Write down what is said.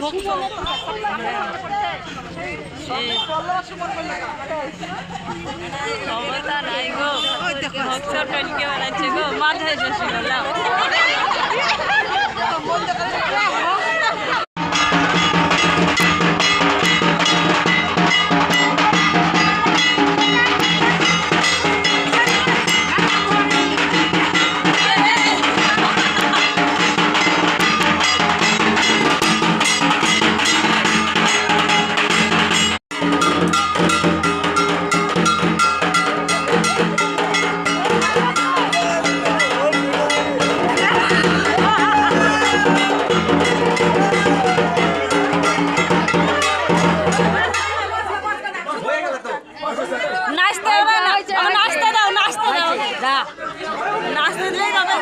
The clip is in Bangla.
ভক্ত ক্ষমতা নাই গো, ভক্ত টলকে বানাচ্ছে গো, মাথায় শশী বললাম। নাচতে দাও, নাচতে দাও, নাচতে দিলেই হবে।